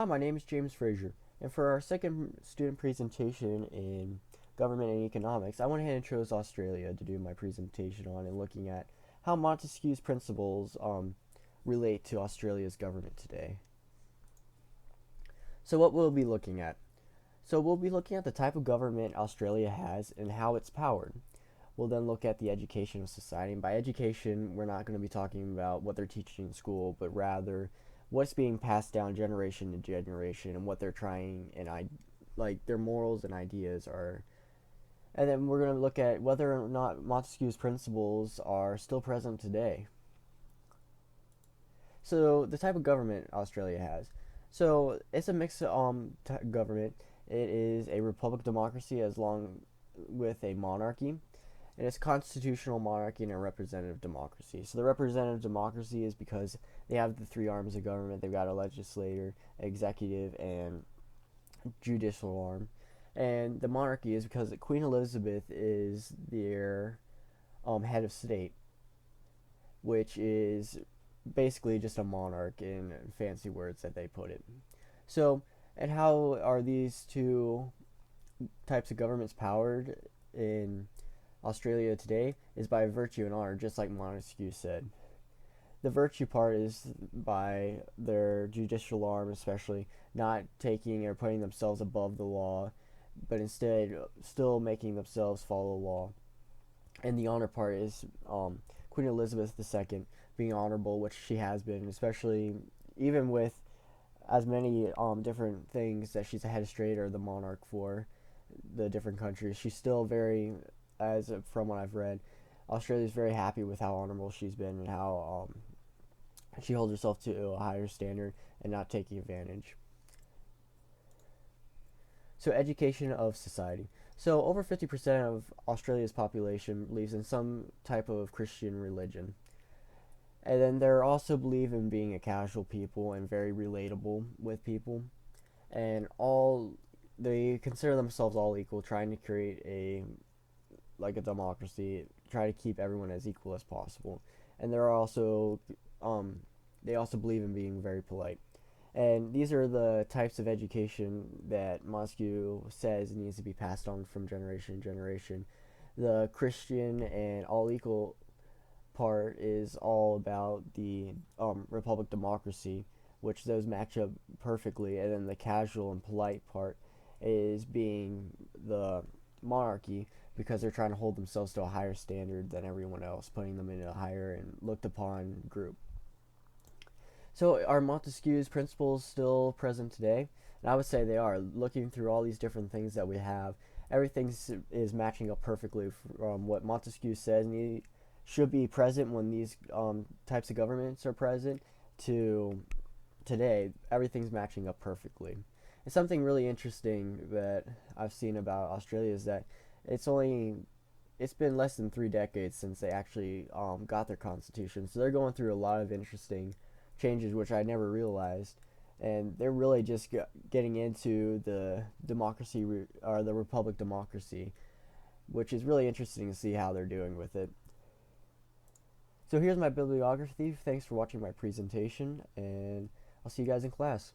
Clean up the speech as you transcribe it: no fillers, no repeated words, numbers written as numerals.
Hi, my name is James Frazier, and for our second student presentation in government and economics, I went ahead and chose Australia to do my presentation on and looking at how Montesquieu's principles relate to Australia's government today. So what we'll be looking at. So we'll be looking at the type of government Australia has and how it's powered. We'll then look at the education of society. And by education, we're not going to be talking about what they're teaching in school, but rather what's being passed down generation to generation and what they're trying and like their morals and ideas are. And then we're going to look at whether or not Montesquieu's principles are still present today. So the type of government Australia has. So it's a mixed government. It is a republic democracy as long with a monarchy, and it's constitutional monarchy and a representative democracy. So the representative democracy is because they have the three arms of government. They've got a legislature, executive, and judicial arm. And the monarchy is because Queen Elizabeth is their head of state, which is basically just a monarch in fancy words that they put it. So, and how are these two types of governments powered in Australia today is by virtue and honor, just like Montesquieu said. The virtue part is by their judicial arm, especially not taking or putting themselves above the law, but instead still making themselves follow law. And the honor part is Queen Elizabeth II being honorable, which she has been, especially even with as many different things that she's a head of state or the monarch for the different countries. She's still very, as from what I've read, Australia's very happy with how honorable she's been and how she holds herself to a higher standard and not taking advantage. So education of society. So over 50% of Australia's population believes in some type of Christian religion. And then they also believe in being a casual people and very relatable with people. And all they consider themselves all equal, trying to create a democracy, try to keep everyone as equal as possible. And they're also they also believe in being very polite. And these are the types of education that Montesquieu says needs to be passed on from generation to generation. The Christian and all equal part is all about the republic democracy, which those match up perfectly. And then the casual and polite part is being the monarchy, because they're trying to hold themselves to a higher standard than everyone else, putting them in a higher and looked upon group. So are Montesquieu's principles still present today? And I would say they are. Looking through all these different things that we have, everything is matching up perfectly from what Montesquieu says and should be present when these types of governments are present to today. Everything's matching up perfectly. And something really interesting that I've seen about Australia is that it's been less than 3 decades since they actually got their constitution. So they're going through a lot of interesting changes, which I never realized, and they're really just getting into the democracy or the republic democracy, which is really interesting to see how they're doing with it. So here's my bibliography. Thanks for watching my presentation, and I'll see you guys in class.